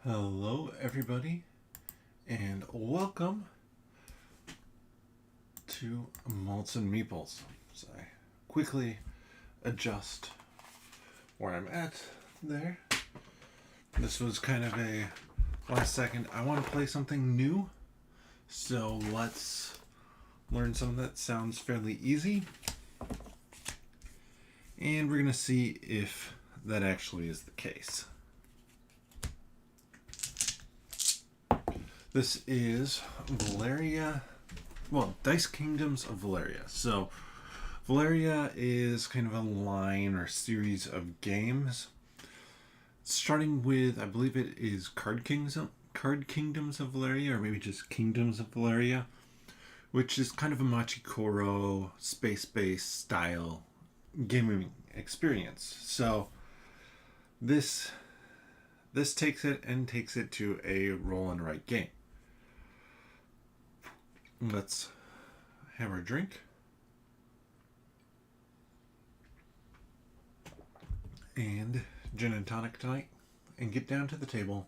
Hello, everybody, and welcome to Malts and Meeples. So I quickly adjust where I'm at there. This was kind of a last second. I want to play something new, so let's learn something that sounds fairly easy, and we're going to see if that actually is the case. This is Valeria, Dice Kingdoms of Valeria. So, Valeria is kind of a line or series of games, starting with, I believe it is Card Kingdoms of Valeria, or maybe just Kingdoms of Valeria, which is kind of a Machikoro space-based style gaming experience. So, this takes it to a roll and write game. Let's have our drink. And gin and tonic tonight. And get down to the table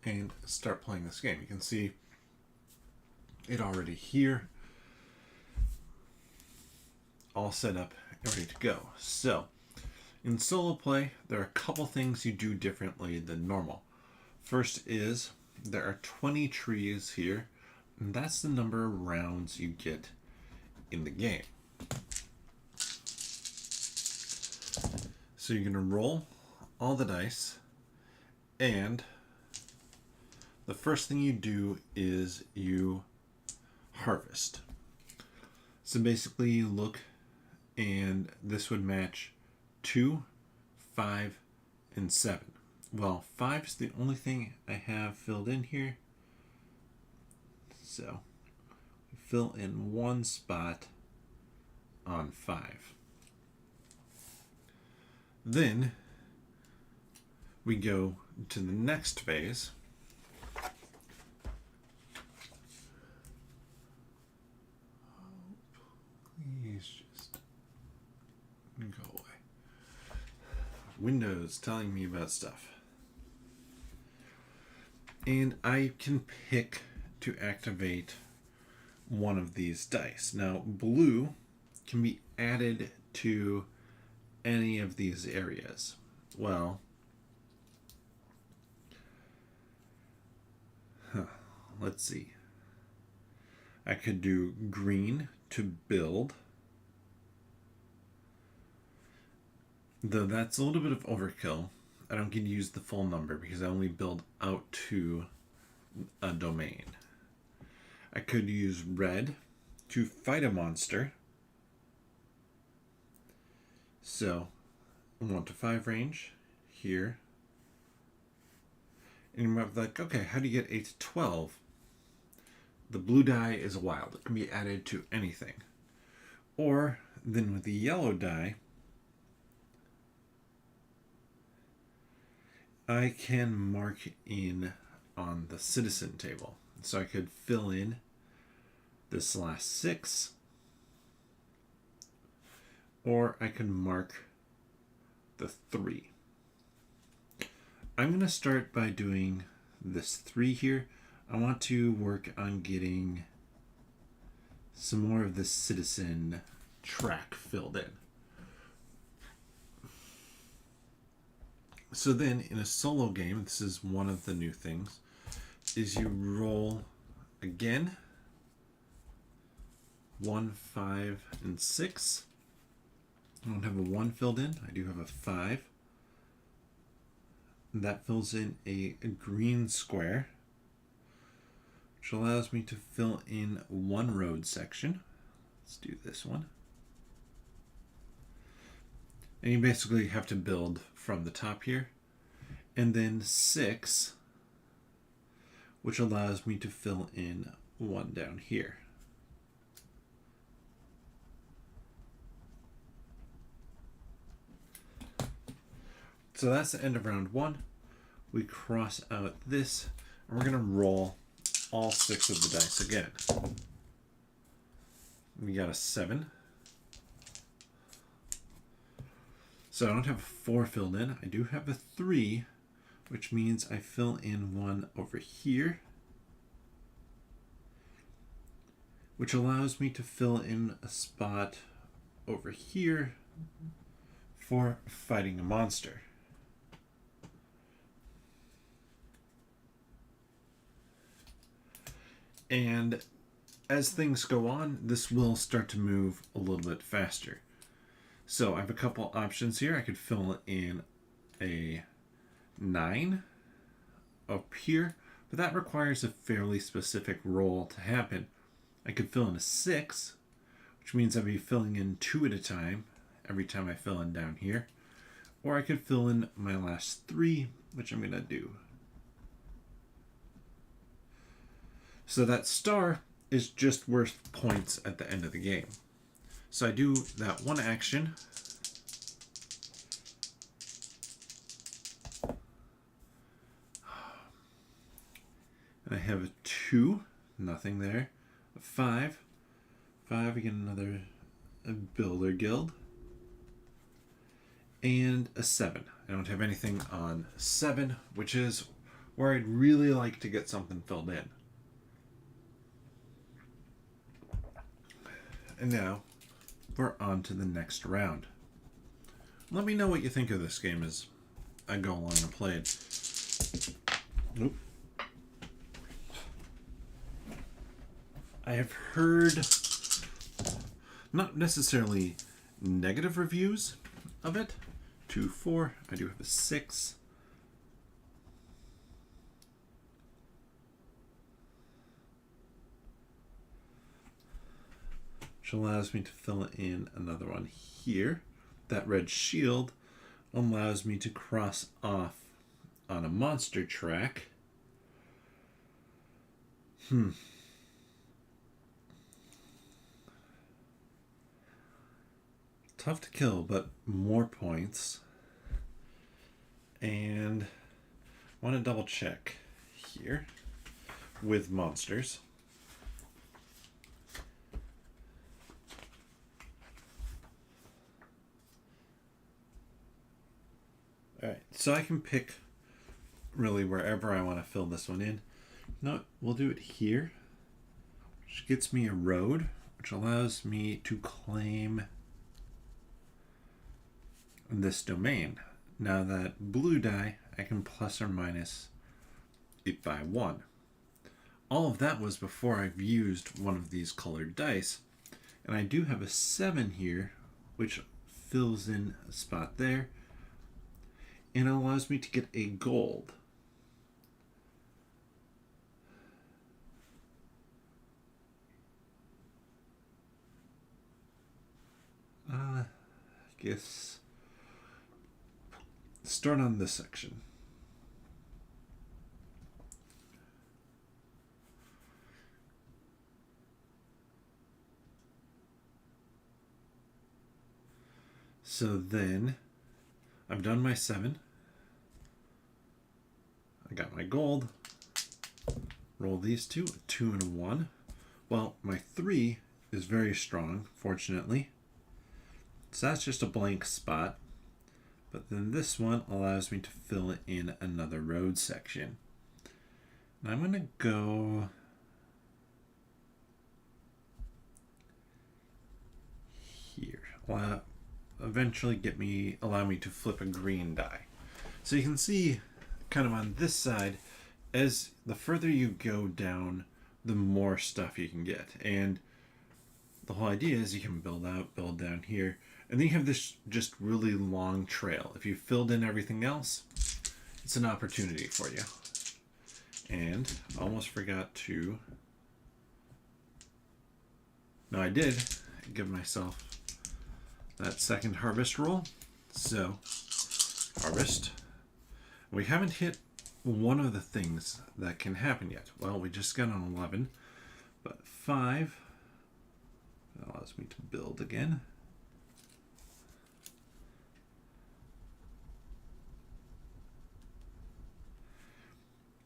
and start playing this game. You can see it already here. All set up and ready to go. So, in solo play, there are a couple things you do differently than normal. First is there are 20 trees here. And that's the number of rounds you get in the game. So you're going to roll all the dice, and the first thing you do is you harvest. So basically you look, and this would match 2, 5, and 7. Well, 5 is the only thing I have filled in here. So, fill in one spot on 5. Then, we go to the next phase. Please just go away. Windows telling me about stuff. And I can pick to activate one of these dice. Now, blue can be added to any of these areas. Well, let's see. I could do green to build, though that's a little bit of overkill. I don't get to use the full number because I only build out to a domain. I could use red to fight a monster. So, 1 to 5 range here. And you might be like, okay, how do you get 8 to 12? The blue die is wild. It can be added to anything. Or, then with the yellow die, I can mark in on the citizen table. So I could fill in this last 6, or I can mark the 3. I'm going to start by doing this 3 here. I want to work on getting some more of the citizen track filled in. So then in a solo game, this is one of the new things, is you roll again 1, 5, and 6. I don't have a 1 filled in. I do have a 5. That fills in a green square, which allows me to fill in one road section. Let's do this one. And you basically have to build from the top here. And then 6, which allows me to fill in one down here. So that's the end of round 1. We cross out this, and we're going to roll all 6 of the dice again. We got a 7. So I don't have a 4 filled in. I do have a 3, which means I fill in one over here, which allows me to fill in a spot over here for fighting a monster. And as things go on, this will start to move a little bit faster. So I have a couple options here. I could fill in a 9 up here, but that requires a fairly specific roll to happen. I could fill in a 6, which means I'd be filling in 2 at a time every time I fill in down here. Or I could fill in my last 3, which I'm going to do. So that star is just worth points at the end of the game. So I do that one action. And I have a 2, nothing there. A 5, I get another builder guild. And a 7. I don't have anything on 7, which is where I'd really like to get something filled in. And now we're on to the next round. Let me know what you think of this game as I go along and play it. Nope. I have heard not necessarily negative reviews of it. 2, 4. I do have a 6. Which allows me to fill in another one here. That red shield allows me to cross off on a monster track. Tough to kill, but more points. And I want to double check here with monsters. Alright, so I can pick really wherever I want to fill this one in. No, we'll do it here, which gets me a road, which allows me to claim this domain. Now that blue die, I can plus or minus it by 1. All of that was before I've used one of these colored dice. And I do have a 7 here, which fills in a spot there. And it allows me to get a gold. I guess start on this section. So then I've done my 7. I got my gold. Roll these 2, a 2 and a 1. Well, my 3 is very strong, fortunately. So that's just a blank spot. But then this one allows me to fill in another road section. And I'm going to go here. Eventually allow me to flip a green die. So you can see kind of on this side, as the further you go down, the more stuff you can get. And the whole idea is you can build out, build down here, and then you have this just really long trail. If you filled in everything else, it's an opportunity for you. And I almost forgot to... No, I did give myself that second harvest roll. So, harvest. We haven't hit one of the things that can happen yet. Well, we just got an 11, but 5 allows me to build again.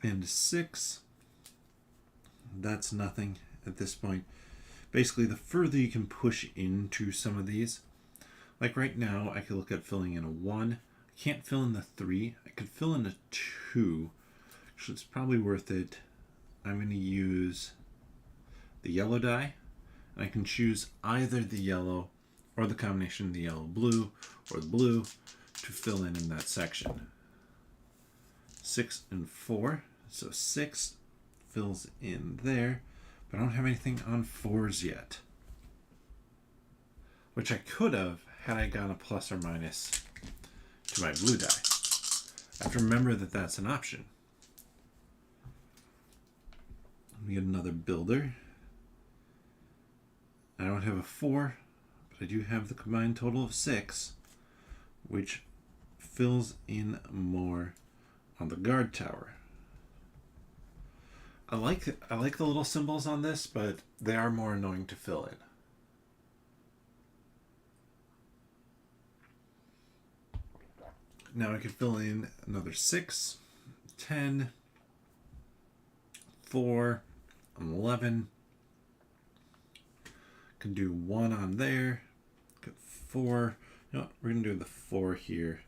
And 6, that's nothing at this point. Basically, the further you can push into some of these, like right now, I could look at filling in a 1. I can't fill in the 3. I could fill in a 2. Actually, it's probably worth it. I'm going to use the yellow die. And I can choose either the yellow or the combination of the yellow-blue or the blue to fill in that section. 6 and 4. So 6 fills in there. But I don't have anything on 4s yet. Which I could have had I gone a plus or minus to my blue die. I have to remember that that's an option. We get another builder. I don't have a 4, but I do have the combined total of 6, which fills in more on the guard tower. I like the little symbols on this, but they are more annoying to fill in. Now I could fill in another 6, 10, 4, 11. Can do 1 on there. Got 4. You know what? We're going to do the 4 here.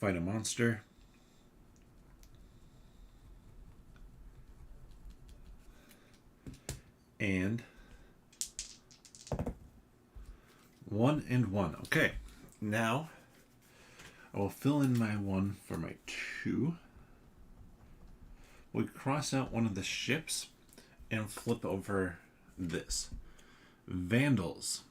Fight a monster. And 1 and 1. Okay. Now I will fill in my 1 for my 2. We cross out one of the ships and flip over this. Vandals.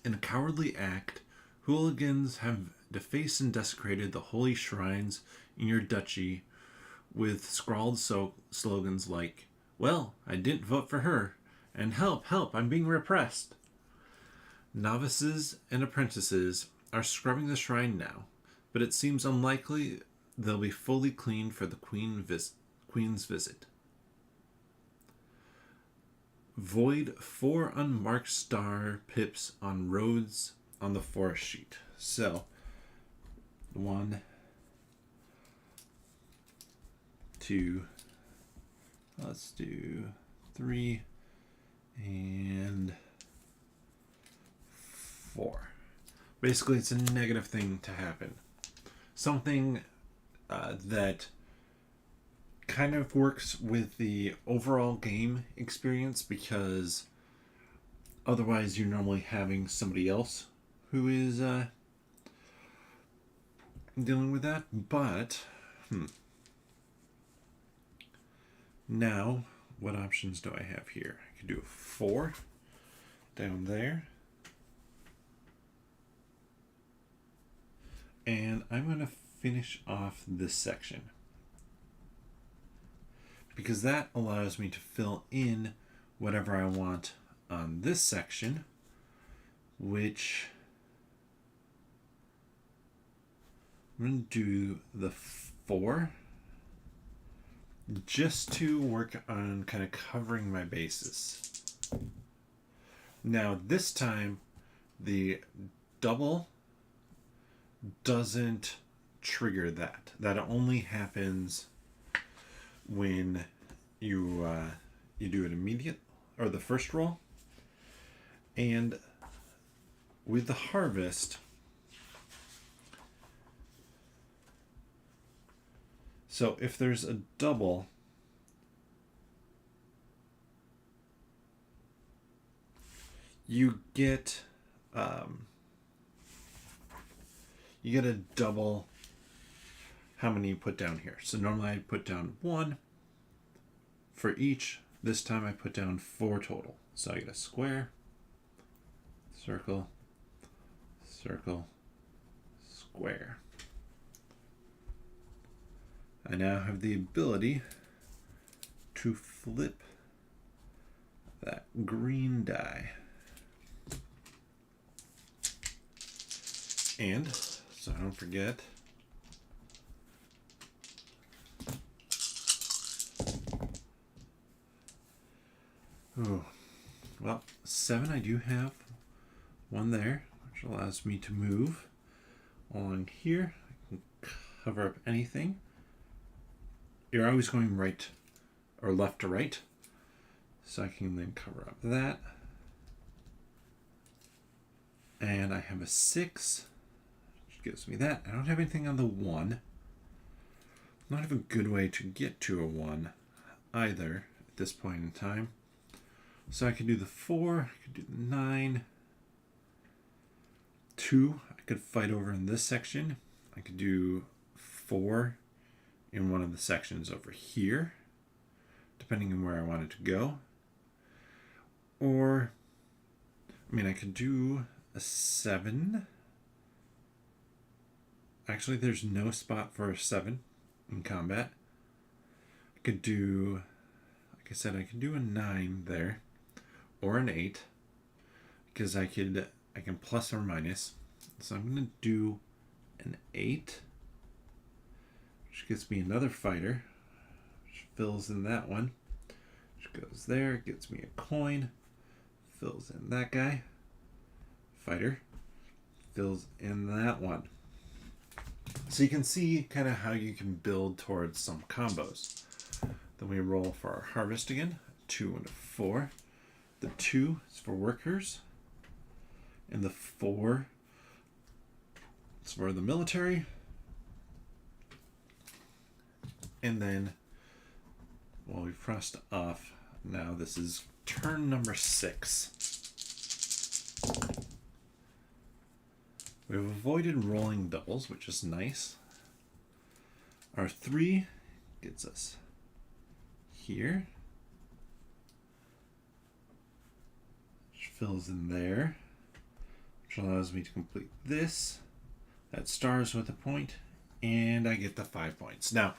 In a cowardly act, hooligans have defaced and desecrated the holy shrines in your duchy with scrawled slogans like, "Well, I didn't vote for her," and "Help, help, I'm being repressed." Novices and apprentices are scrubbing the shrine now, but it seems unlikely they'll be fully cleaned for the Queen's visit. Void 4 unmarked star pips on roads on the forest sheet. So, 1, 2, let's do 3, and 4. Basically, it's a negative thing to happen. Something that kind of works with the overall game experience, because otherwise you're normally having somebody else who is dealing with that. But now what options do I have here? I could do a 4 down there, and I'm going to finish off this section, because that allows me to fill in whatever I want on this section, which I'm going to do the 4 just to work on kind of covering my bases. Now this time the double doesn't trigger that. That only happens when you do it immediate, or the first roll. And with the harvest, so if there's a double, you get a double how many you put down here. So normally I put down 1 for each. This time I put down 4 total. So I get a square, circle, circle, square. I now have the ability to flip that green die. And, so I don't forget, well, 7 I do have one there, which allows me to move along here. I can cover up anything. You're always going right or left to right, so I can then cover up that. And I have a 6, gives me that. I don't have anything on the 1. Not have a good way to get to a 1 either at this point in time. So I could do the 4, I could do the 9, 2, I could fight over in this section. I could do 4 in one of the sections over here, depending on where I wanted to go. Or, I mean, I could do a 7. Actually, there's no spot for a 7 in combat. I could do, like I said, I could do a 9 there, or an 8, because I can plus or minus. So I'm going to do an 8, which gets me another fighter, which fills in that one, which goes there, gets me a coin, fills in that guy, fighter, fills in that one. So you can see kind of how you can build towards some combos. Then we roll for our harvest again, 2 and a 4. The 2 is for workers, and the 4 is for the military. And then, well, we've crossed off. Now this is turn number 6. We've avoided rolling doubles, which is nice. Our 3 gets us here, which fills in there, which allows me to complete this. That stars with a point, and I get the 5 points. Now,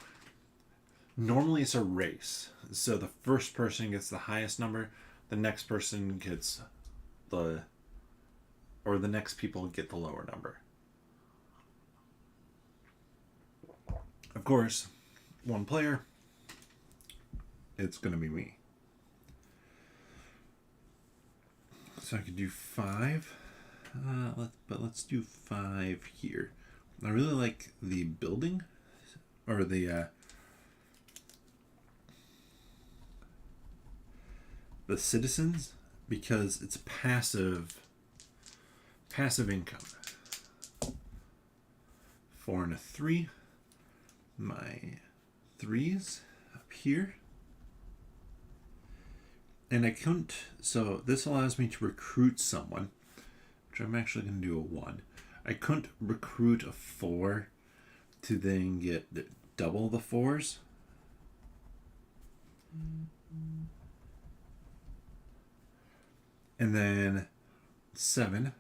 normally it's a race, so the first person gets the highest number, the next person gets the next people get the lower number. Of course, one player, it's going to be me. So I could do 5, but let's do 5 here. I really like the building, or the citizens, because it's passive income. 4 and a 3. My 3s up here. And I couldn't, so this allows me to recruit someone, which I'm actually going to do a 1. I couldn't recruit a 4 to then get double the 4s. And then 7.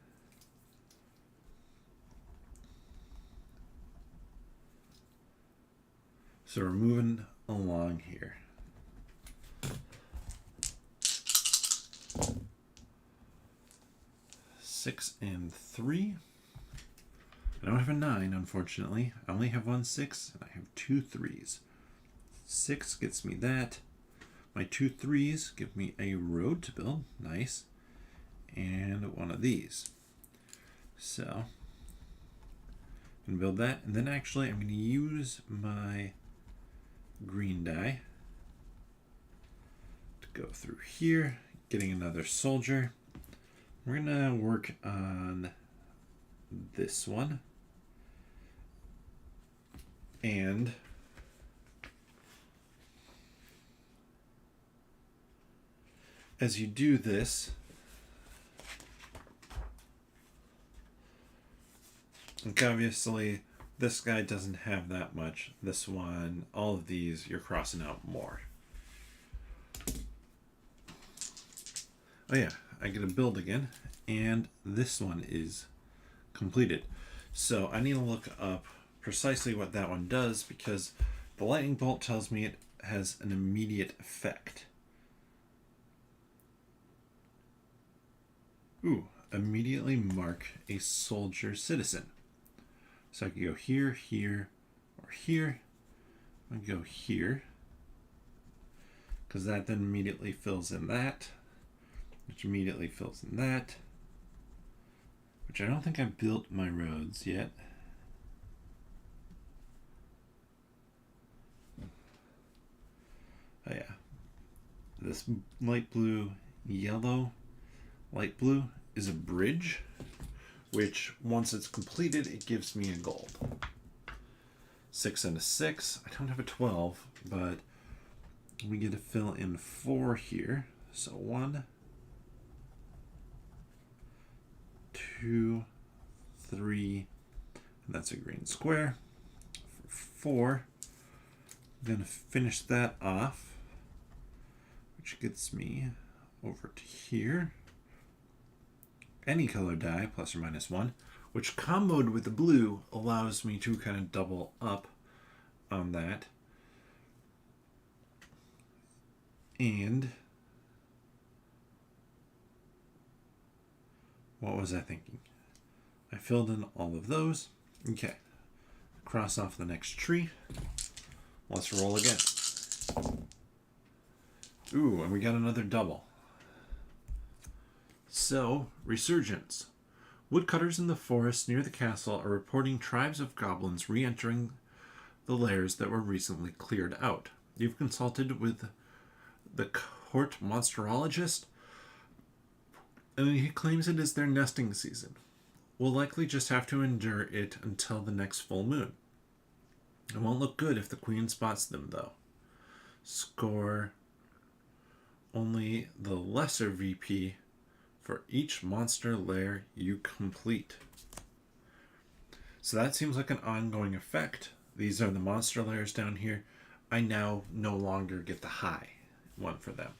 So we're moving along here. Six and 3. I don't have a 9, unfortunately. I only have 1 6, and I have 2 3s. 6 gets me that. My 2 3s give me a road to build. Nice. And one of these. So, I'm going to build that. And then actually, I'm going to use my green die to go through here, getting another soldier. We're gonna work on this one, and as you do this, like obviously this guy doesn't have that much. This one, all of these, you're crossing out more. Oh yeah, I get a build again, and this one is completed. So I need to look up precisely what that one does, because the lightning bolt tells me it has an immediate effect. Ooh, immediately mark a soldier citizen. So I can go here, here, or here. I go here, because that then immediately fills in that, which immediately fills in that, which I don't think I've built my roads yet. Oh yeah. This light blue, yellow, light blue is a bridge, which once it's completed, it gives me a gold. 6 and a 6. I don't have a 12, but we get to fill in 4 here. So 1, 2, 3, and that's a green square. For 4, I'm going to finish that off, which gets me over to here. Any color die, plus or minus 1, which comboed with the blue allows me to kind of double up on that. And what was I thinking? I filled in all of those. Okay. Cross off the next tree. Let's roll again. Ooh, and we got another double. So, resurgence. Woodcutters in the forest near the castle are reporting tribes of goblins re-entering the lairs that were recently cleared out. You've consulted with the court monsterologist, and he claims it is their nesting season. We'll likely just have to endure it until the next full moon. It won't look good if the queen spots them, though. Score only the lesser VP for each monster lair you complete. So that seems like an ongoing effect. These are the monster lairs down here. I now no longer get the high one for them.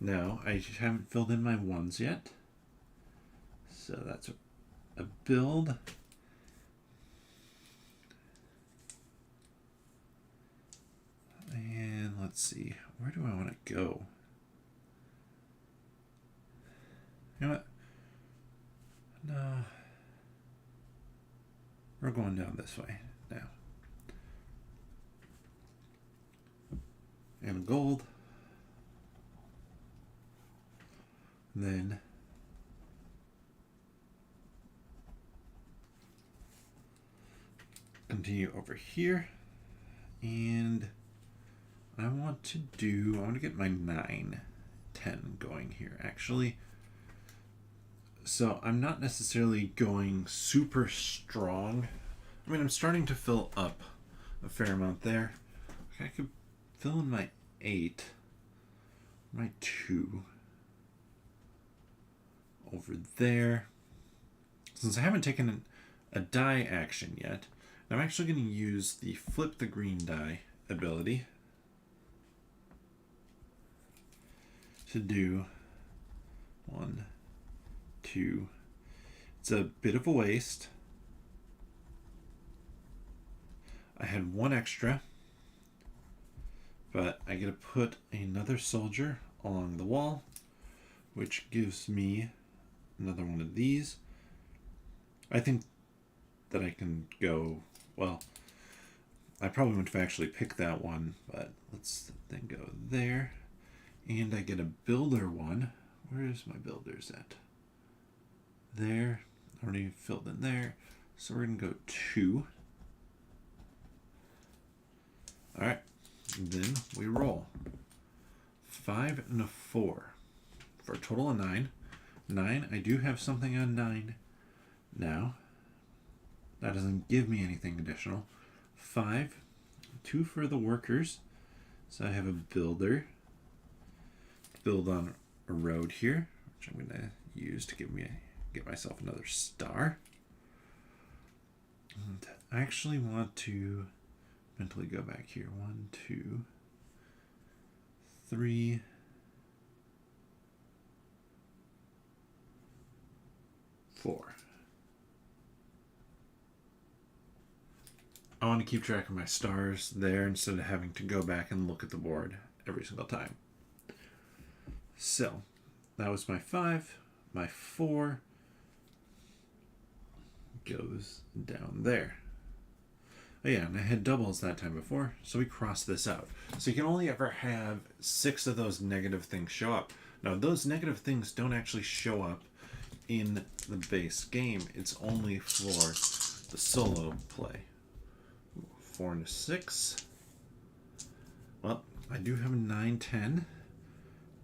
Now, I haven't filled in my ones yet. So that's a build. And let's see, where do I want to go? You know what? No. We're going down this way now. And gold. And then continue over here. And I want to get my 9, 10 going here, actually. So I'm not necessarily going super strong. I mean, I'm starting to fill up a fair amount there. I could fill in my 8, my 2 over there. Since I haven't taken a die action yet, I'm actually going to use the flip the green die ability to do 1, 2. It's a bit of a waste. I had 1 extra, but I get to put another soldier along the wall, which gives me another one of these. I think that I can go, well, I probably wouldn't have actually picked that one, but let's then go there. And I get a builder one. Where is my builders at? There. Already filled in there. So we're going to go 2. Alright. Then we roll. 5 and a 4. For a total of 9. 9. I do have something on 9 now. That doesn't give me anything additional. 5. 2 for the workers. So I have a builder. Build on a road here, which I'm going to use to get myself another star. And I actually want to mentally go back here. 1, 2, 3, 4. I want to keep track of my stars there instead of having to go back and look at the board every single time. So, that was my 5. My 4 goes down there. Oh yeah, and I had doubles that time before, so we crossed this out. So you can only ever have 6 of those negative things show up. Now, those negative things don't actually show up in the base game. It's only for the solo play. 4 and a 6. Well, I do have a 9, 10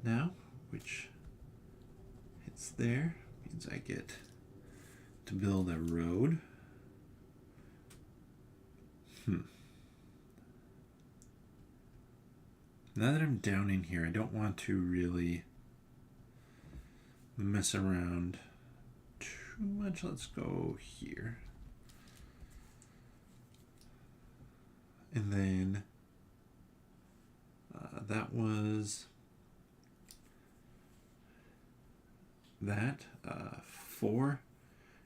now, which hits there. Means I get to build a road. Now that I'm down in here, I don't want to really mess around too much. Let's go here. And then that was that. 4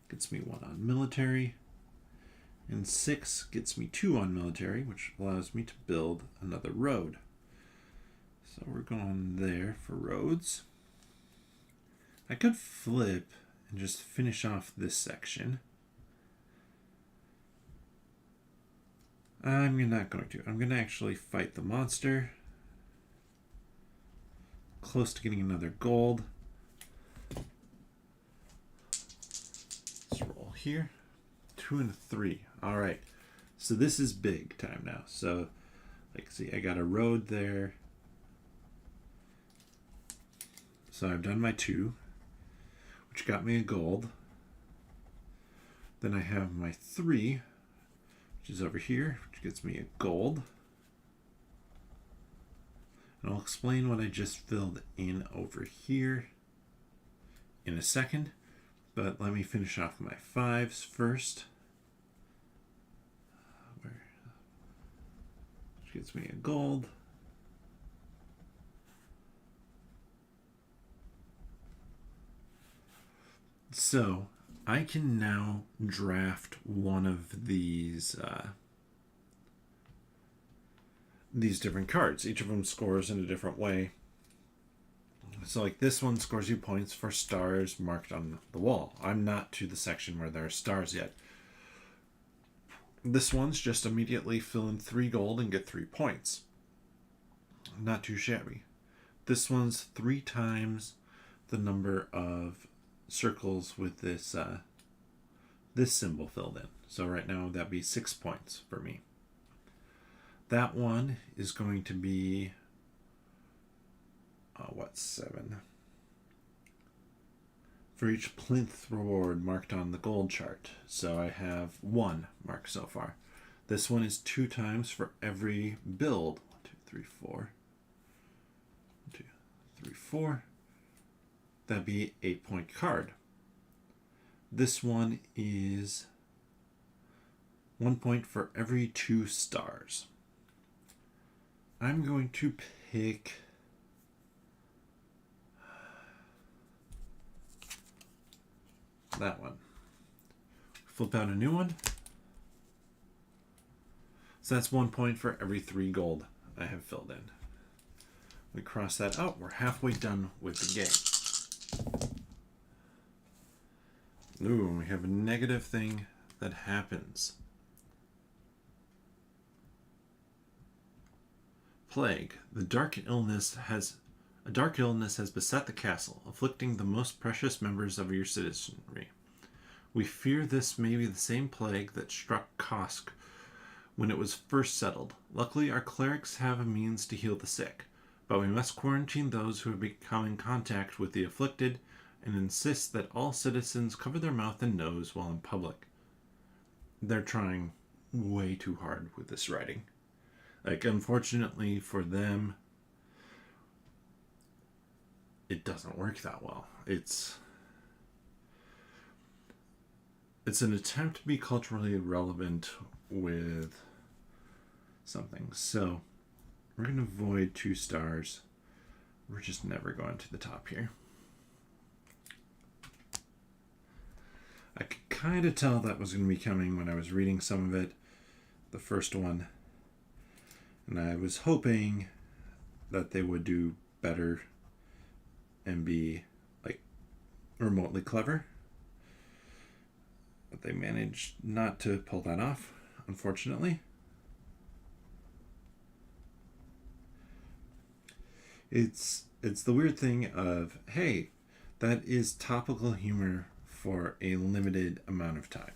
gets me 1 on military. And 6 gets me 2 on military, which allows me to build another road. So we're going there for roads. I could flip and just finish off this section. I'm not going to. I'm going to actually fight the monster. Close to getting another gold. Let's roll here. 2 and 3. All right. So this is big time now. So, like, see, I got a road there. So I've done my 2, which got me a gold. Then I have my 3, which is over here, which gets me a gold. And I'll explain what I just filled in over here in a second. But let me finish off my 5s first. Which gets me a gold. So I can now draft one of these different cards. Each of them scores in a different way. So like this one scores you points for stars marked on the wall. I'm not to the section where there are stars yet. This one's just immediately fill in 3 gold and get 3 points. Not too shabby. This one's 3 times the number of circles with this this symbol filled in. So right now that'd be 6 points for me. That one is going to be 7 for each plinth reward marked on the gold chart. So I have 1 marked so far. This one is 2 times for every build. 1, 2, 3, 4. 1, 2, 3, 4. That'd be 8-point card. This one is 1 point for every 2 stars. I'm going to pick that one. Flip out a new one. So that's 1 point for every 3 gold I have filled in. We cross that out. We're halfway done with the game. Ooh, we have a negative thing that happens. Plague. A dark illness has beset the castle, afflicting the most precious members of your citizenry. We fear this may be the same plague that struck Kosk when it was first settled. Luckily, our clerics have a means to heal the sick, but we must quarantine those who have become in contact with the afflicted and insist that all citizens cover their mouth and nose while in public. They're trying way too hard with this writing. Like, unfortunately for them, it doesn't work that well. It's an attempt to be culturally relevant with something. So we're going to avoid 2 stars. We're just never going to the top here. I could kind of tell that was going to be coming when I was reading some of it, the first one. And I was hoping that they would do better and be like remotely clever. But they managed not to pull that off, unfortunately. It's the weird thing of, hey, that is topical humor for a limited amount of time.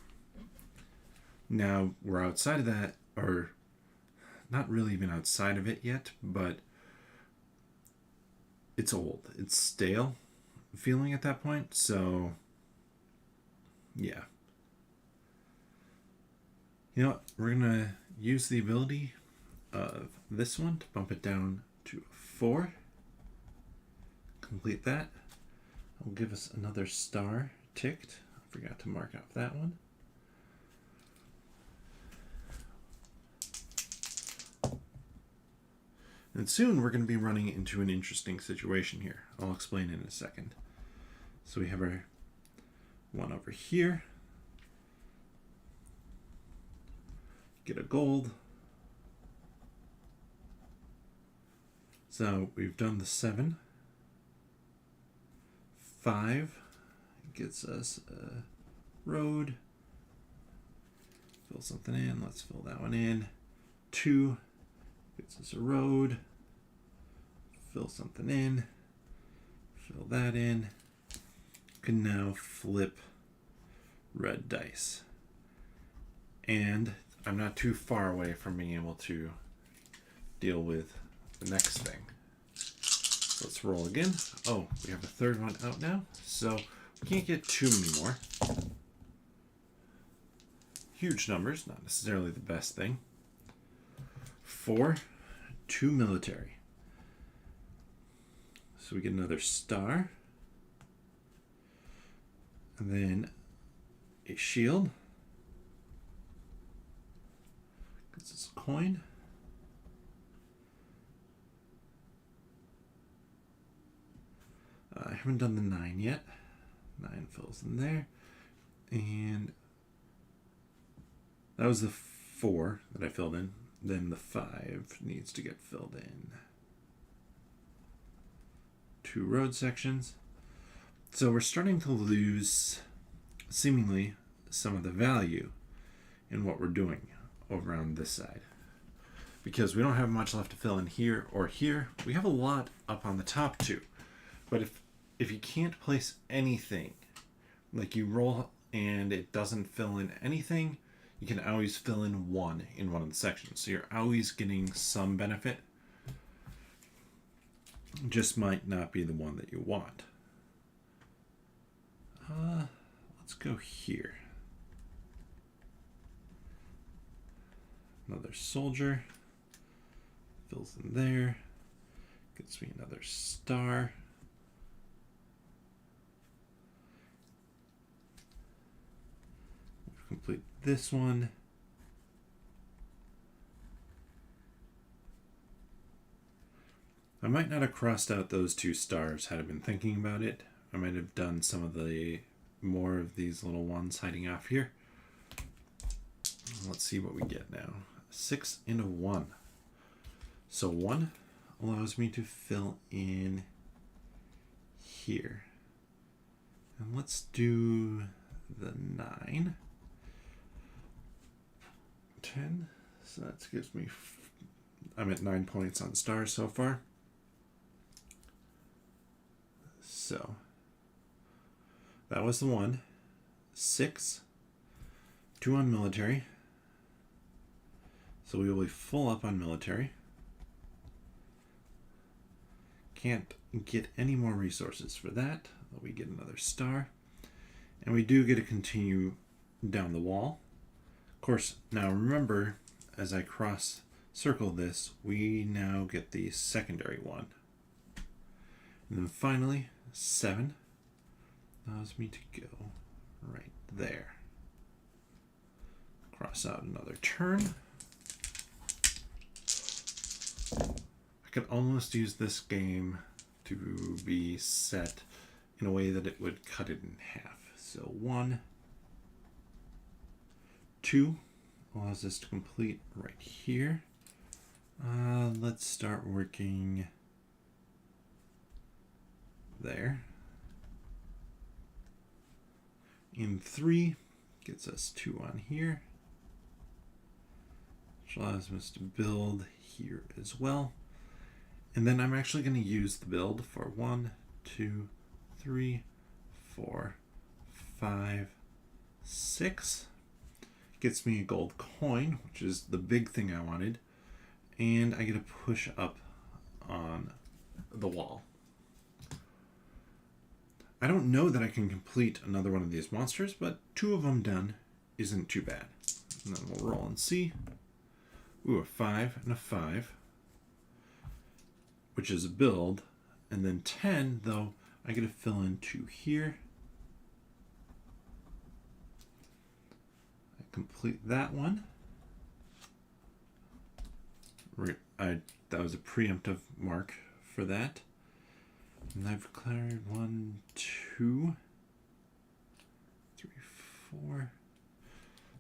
Now we're outside of that, or not really even outside of it yet, but it's old. It's stale feeling at that point. So yeah, You know what? We're going to use the ability of this one to bump it down to 4. Complete that. Will give us another star ticked. I forgot to mark off that one. And soon we're going to be running into an interesting situation here. I'll explain in a second. So we have our one over here. Get a gold. So we've done the 7. 5 gets us a road. Fill something in. Let's fill that one in. 2 gets us a road. Fill something in. Fill that in. Can now flip red dice. And I'm not too far away from being able to deal with the next thing. Let's roll again. Oh, we have a third one out now, so we can't get too many more. Huge numbers, not necessarily the best thing. 4, 2 military. So we get another star. And then a shield. Gets us a coin. I haven't done the 9 yet. 9 fills in there. And that was the 4 that I filled in. Then the 5 needs to get filled in. 2 road sections. So we're starting to lose, seemingly, some of the value in what we're doing over on this side. Because we don't have much left to fill in here or here. We have a lot up on the top too. But if you can't place anything, like you roll and it doesn't fill in anything, you can always fill in 1 in one of the sections. So you're always getting some benefit. Just might not be the one that you want. Let's go here. Another soldier. Fills in there. Gets me another star. Complete this one. I might not have crossed out those 2 stars had I been thinking about it. I might have done some of the more of these little ones hiding off here. Let's see what we get now. 6 and a 1. So 1 allows me to fill in here. And let's do the 9. 10. So that gives me, I'm at 9 points on stars so far. So that was the 1. 6. 2 on military. So we will be full up on military. Can't get any more resources for that. We get another star. And we do get to continue down the wall. Of course, now remember, as I circle this, we now get the secondary one. And then finally, 7 allows me to go right there. Cross out another turn. I could almost use this game to be set in a way that it would cut it in half. So 1, 2 allows us to complete right here. Let's start working there. In 3 gets us 2 on here, which allows us to build here as well. And then I'm actually going to use the build for 1, 2, 3, 4, 5, 6. Gets me a gold coin, which is the big thing I wanted. And I get to push up on the wall. I don't know that I can complete another one of these monsters, but 2 of them done isn't too bad. And then we'll roll and see. Ooh, a 5 and a 5, which is a build. And then 10, though, I get to fill in 2 here. I complete that one. That was a preemptive mark for that. And I've declared 1, 2, 3, 4.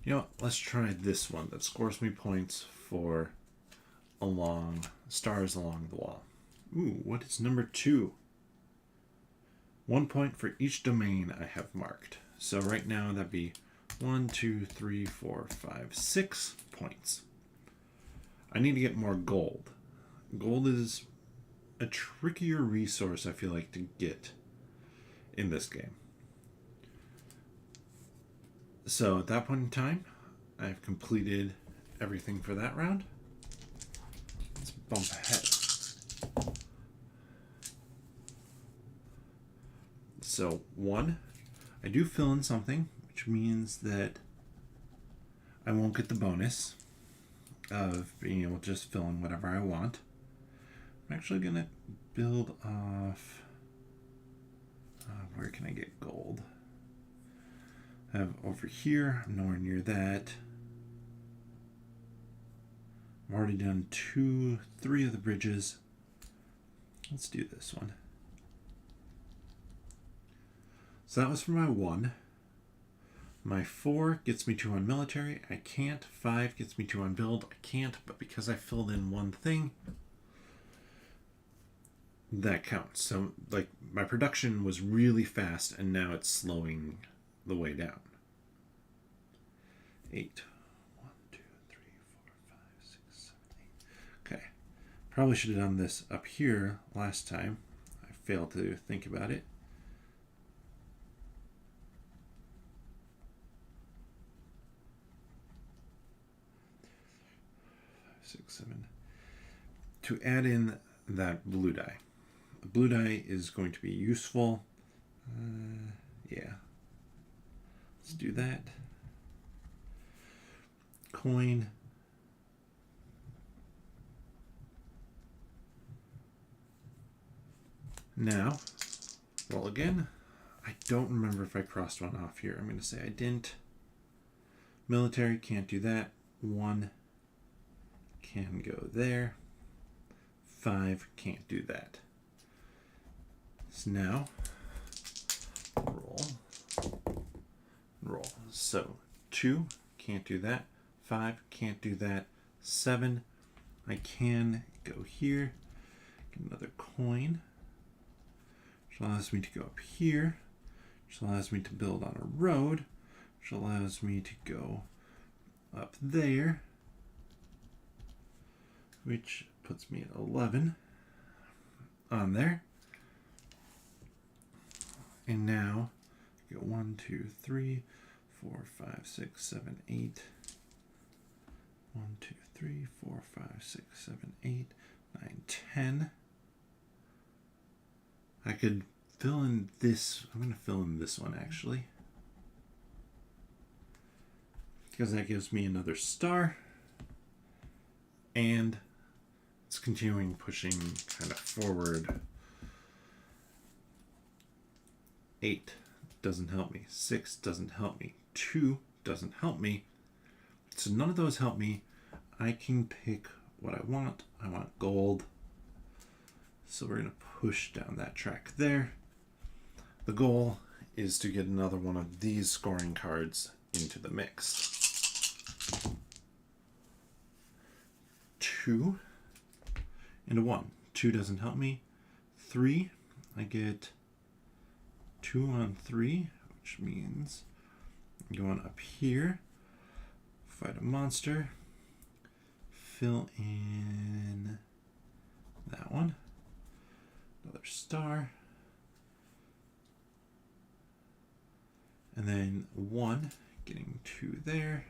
You know what? Let's try this one that scores me points for stars along the wall. Ooh, what is number 2? 1 point for each domain I have marked. So right now that'd be 1, 2, 3, 4, 5, 6 points. I need to get more gold. Gold is a trickier resource, I feel like, to get in this game. So at that point in time, I've completed everything for that round. Let's bump ahead. So 1, I do fill in something, which means that I won't get the bonus of being able to just fill in whatever I want. I'm actually going to build off... where can I get gold? I have over here. I'm nowhere near that. I've already done 3 of the bridges. Let's do this one. So that was for my 1. My 4 gets me 2 on military. I can't. 5 gets me 2 on build. I can't, but because I filled in one thing, that counts. So, like, my production was really fast, and now it's slowing the way down. 8. 1, 2, 3, 4, 5, 6, 7, 8. Okay. Probably should have done this up here last time. I failed to think about it. 6, 7. To add in that blue dye. The blue dye is going to be useful. Yeah. Let's do that. Coin. Now, roll again. I don't remember if I crossed one off here. I'm going to say I didn't. Military, can't do that. 1 can go there. 5 can't do that. So now, roll. So 2 can't do that. 5 can't do that. 7, I can go here. Get another coin. Which allows me to go up here. Which allows me to build on a road. Which allows me to go up there. Which puts me at 11 on there. And now, go 1, 2, 3, 4, 5, 6, 7, 8. 1, 2, 3, 4, 5, 6, 7, 8, 9, 10. I could fill in this. I'm going to fill in this one actually, because that gives me another star. And it's continuing pushing kind of forward. 8 doesn't help me. 6 doesn't help me. 2 doesn't help me. So none of those help me. I can pick what I want. I want gold. So we're going to push down that track there. The goal is to get another one of these scoring cards into the mix. 2 and a 1. 2 doesn't help me. 3, I get 2 on 3, which means I'm going up here, fight a monster, fill in that one, another star, and then 1, getting 2 there.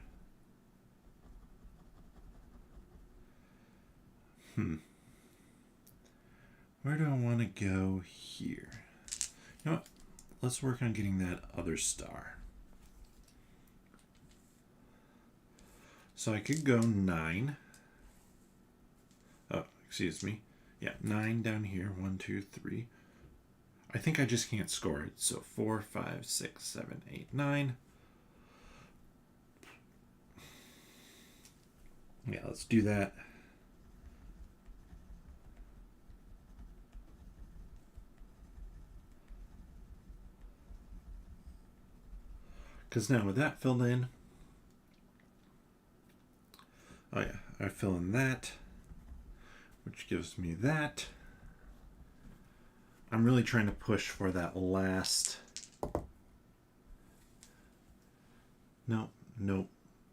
Where do I want to go here? You know what? Let's work on getting that other star. So I could go 9. Oh, excuse me. Yeah, 9 down here. 1, 2, 3. I think I just can't score it. So 4, 5, 6, 7, 8, 9. Yeah, let's do that. Because now with that filled in, oh yeah, I fill in that, which gives me that. I'm really trying to push for that last. Nope, nope,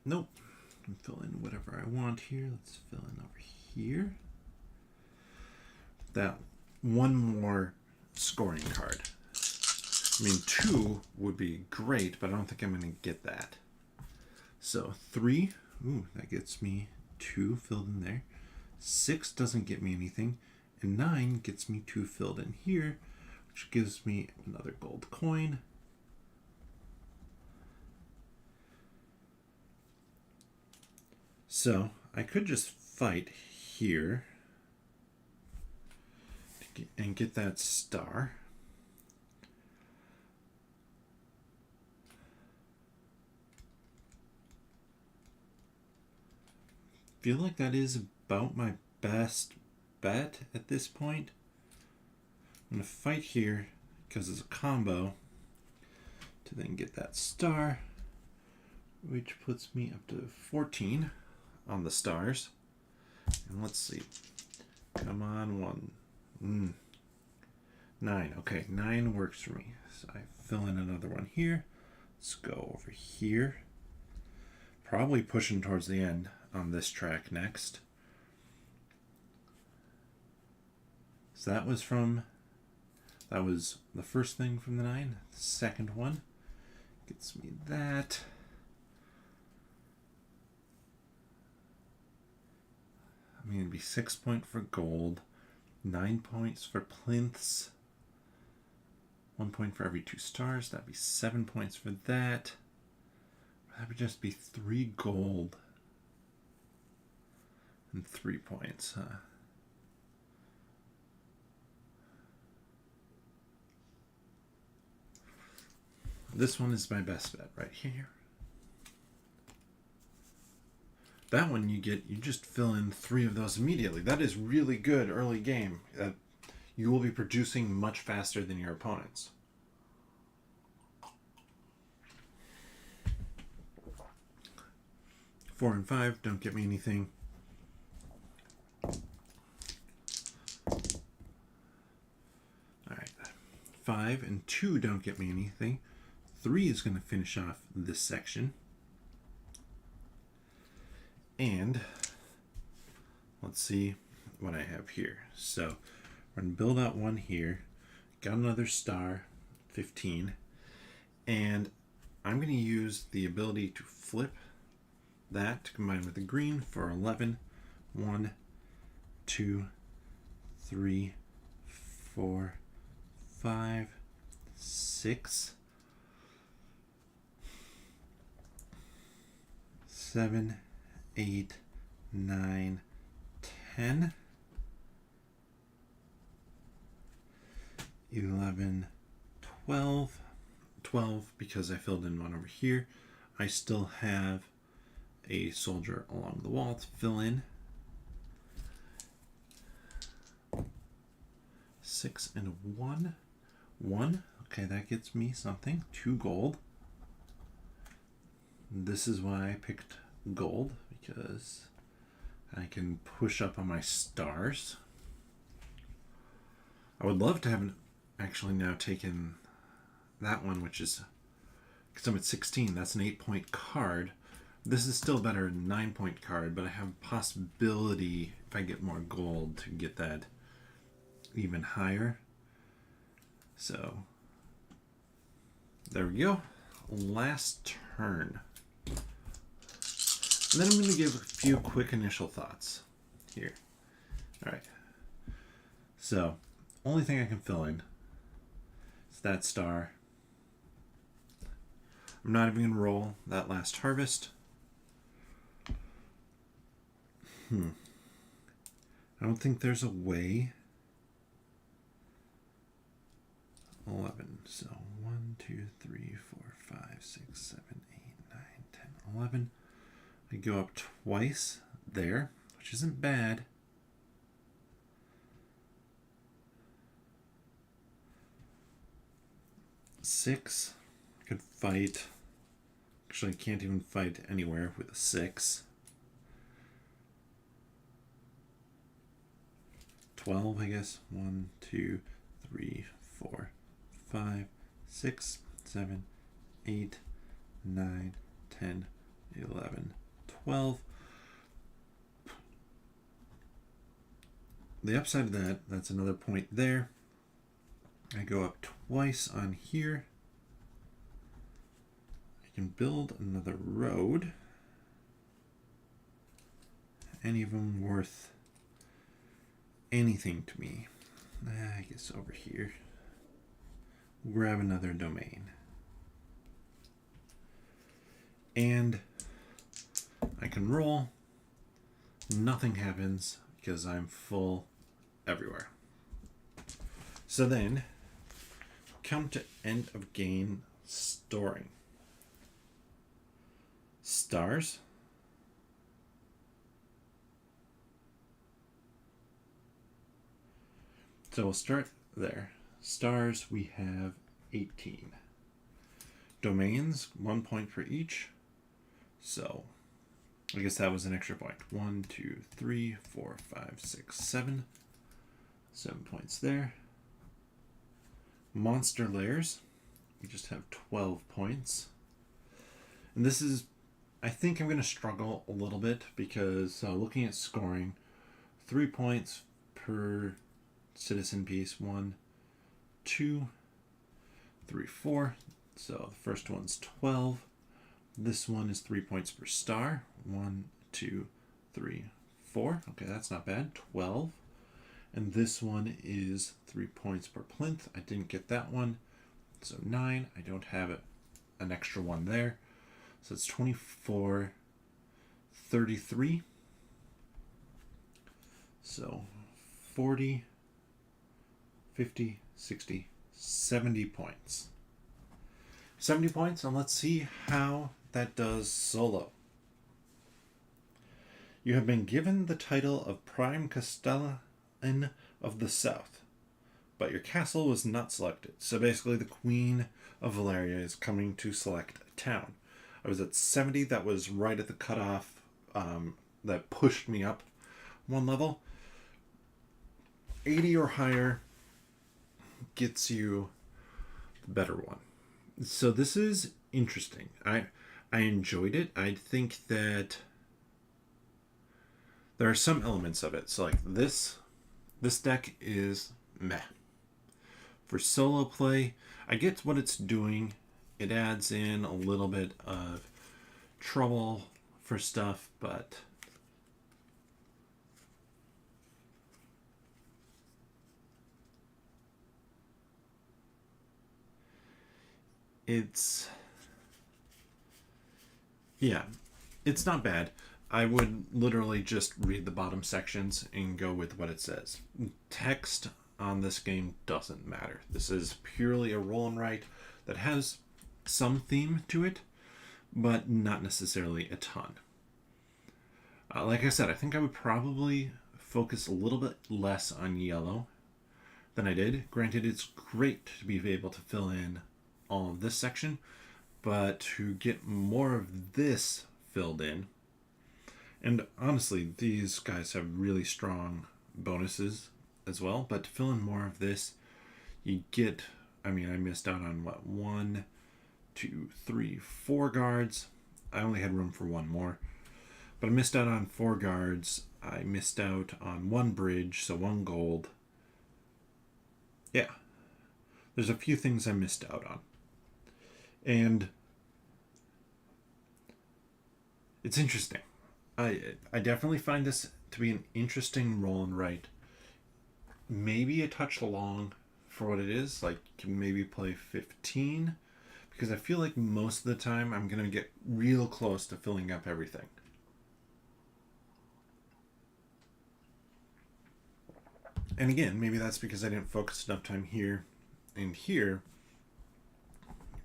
nope. I can fill in whatever I want here. Let's fill in over here. That one more scoring card. I mean, 2 would be great, but I don't think I'm going to get that. So 3, ooh, that gets me 2 filled in there. 6 doesn't get me anything. And 9 gets me 2 filled in here, which gives me another gold coin. So I could just fight here and get that star. Feel like that is about my best bet at this point. I'm going to fight here because it's a combo to then get that star, which puts me up to 14 on the stars. And let's see. Come on, 1. 9. Okay, 9 works for me. So I fill in another one here. Let's go over here. Probably pushing towards the end on this track next. So that was the first thing from the 9. The second one gets me that. I mean, it'd be 6 points for gold, 9 points for plinths, 1 point for every 2 stars. That'd be 7 points for that. That would just be 3 gold and 3 points, huh? This one is my best bet right here. That one you just fill in 3 of those immediately. That is really good early game. You will be producing much faster than your opponents. Four and 5 don't get me anything. Alright. 5 and 2 don't get me anything. 3 is going to finish off this section. And let's see what I have here. So we're going to build out 1 here. Got another star, 15. And I'm going to use the ability to flip that to combine with the green for 11. 1, 2, 3, 4, 5, 6, 7, 8, 9, 10, 11, 12, 12 because I filled in 1 over here. I still have a soldier along the wall to fill in. 6 and 1. 1. Okay, that gets me something. 2 gold. This is why I picked gold, because I can push up on my stars. I would love to have actually now taken that one, which is, because I'm at 16, that's an 8-point card. This is still better than a 9-point card, but I have a possibility, if I get more gold, to get that even higher. So, there we go. Last turn. And then I'm going to give a few quick initial thoughts here. Alright. So, only thing I can fill in is that star. I'm not even going to roll that last harvest. I don't think there's a way. 11. So 1, 2, 3, 4, 5, 6, 7, 8, 9, 10, 11. I go up twice there, which isn't bad. Six. I could fight. Actually, I can't even fight anywhere with a 6. 12, I guess. 1, 2, 3, 4, 5, 6, 7, 8, 9, 10, 11, 12. The upside of that, that's another point there. I go up twice on here. I can build another road. Any of them worth anything to me? I guess over here. Grab another domain. And I can roll. Nothing happens because I'm full everywhere. So then, come to end of game storing. Stars. So we'll start there. Stars, we have 18. Domains, 1 point for each. So I guess that was an extra point. 1, 2, 3, 4, 5, 6, 7. 7 points there. Monster layers, we just have 12 points. And this is, I think I'm going to struggle a little bit because looking at scoring, 3 points per citizen piece. 1, 2, 3, 4. So the first one's 12. This one is 3 points per star. 1, 2, 3, 4. Okay, that's not bad. 12. And this one is 3 points per plinth. I didn't get that one. So 9. I don't have an extra one there. So it's 24, 33. So 40, 50, 60, 70 points. 70 points, and let's see how that does solo. You have been given the title of Prime Castellan of the South, but your castle was not selected. So basically the Queen of Valeria is coming to select a town. I was at 70, that was right at the cutoff that pushed me up one level. 80 or higher gets you the better one. So this is interesting. I enjoyed it. I think that there are some elements of it. So like this deck is meh. For solo play, I get what it's doing. It adds in a little bit of trouble for stuff, but it's not bad. I would literally just read the bottom sections and go with what it says. Text on this game doesn't matter. This is purely a roll and write that has some theme to it, but not necessarily a ton. Like I said, I think I would probably focus a little bit less on yellow than I did. Granted, it's great to be able to fill in all of this section, but to get more of this filled in, and honestly, these guys have really strong bonuses as well, but to fill in more of this, you get, I missed out on what, 1, 2, 3, 4 guards. I only had room for one more, but I missed out on 4 guards. I missed out on 1 bridge, so 1 gold. Yeah, there's a few things I missed out on. And it's interesting. I definitely find this to be an interesting roll and write. Maybe a touch long for what it is. Like, can maybe play 15, because I feel like most of the time I'm going to get real close to filling up everything. And again, maybe that's because I didn't focus enough time here and here,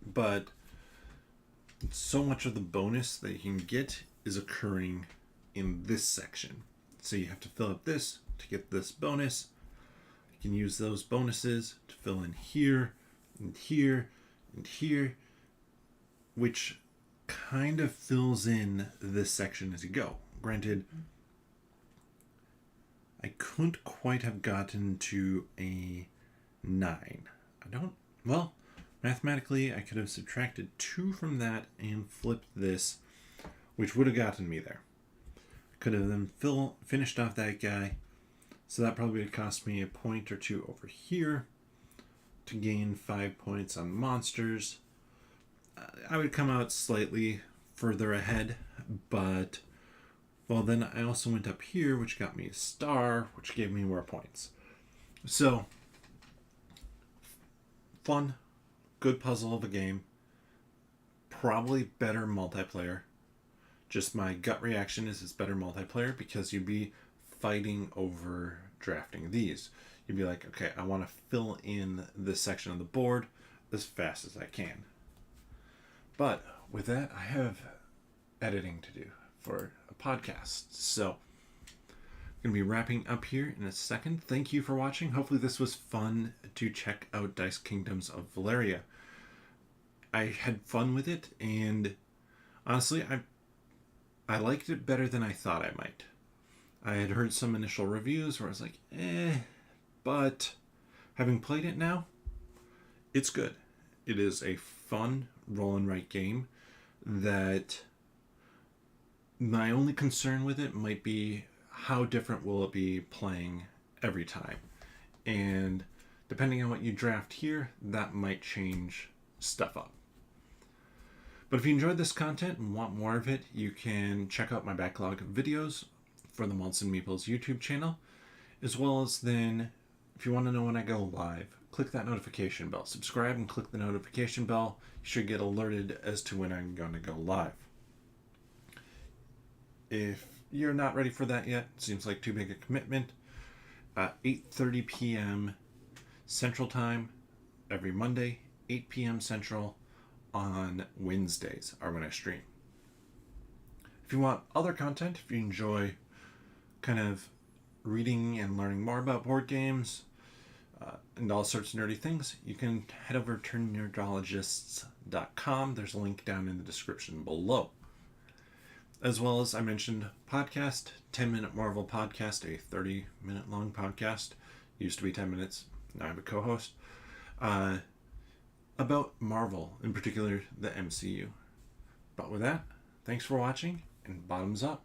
but so much of the bonus that you can get is occurring in this section. So you have to fill up this to get this bonus. You can use those bonuses to fill in here and here and here, which kind of fills in this section as you go. Granted, I couldn't quite have gotten to a 9. Mathematically, I could have subtracted 2 from that and flipped this, which would have gotten me there. Could have then finished off that guy, so that probably would have cost me a point or 2 over here to gain 5 points on monsters. I would come out slightly further ahead, but then I also went up here, which got me a star, which gave me more points. So, fun, good puzzle of a game. Probably better multiplayer. Just my gut reaction is it's better multiplayer because you'd be fighting over drafting these. You'd be like, okay, I want to fill in this section of the board as fast as I can. But with that, I have editing to do for a podcast. So I'm going to be wrapping up here in a second. Thank you for watching. Hopefully this was fun to check out Dice Kingdoms of Valeria. I had fun with it, and honestly, I liked it better than I thought I might. I had heard some initial reviews where I was like, but having played it now, it's good. It is a fun roll and write game that my only concern with it might be how different will it be playing every time. And depending on what you draft here, that might change stuff up. But if you enjoyed this content and want more of it, you can check out my backlog of videos for the Malts and Meeples YouTube channel, as well as then, if you want to know when I go live, click that notification bell. Subscribe and click the notification bell. You should get alerted as to when I'm going to go live. If you're not ready for that yet, seems like too big a commitment, 8:30 p.m. Central Time every Monday, 8 p.m. Central on Wednesdays are when I stream. If you want other content, if you enjoy kind of reading and learning more about board games and all sorts of nerdy things, you can head over to nerdologists.com. There's a link down in the description below. As well as I mentioned, podcast, 10-minute Marvel podcast, a 30-minute long podcast. Used to be 10 minutes. Now I'm a co-host. About Marvel, in particular the MCU. But with that, thanks for watching, and bottoms up.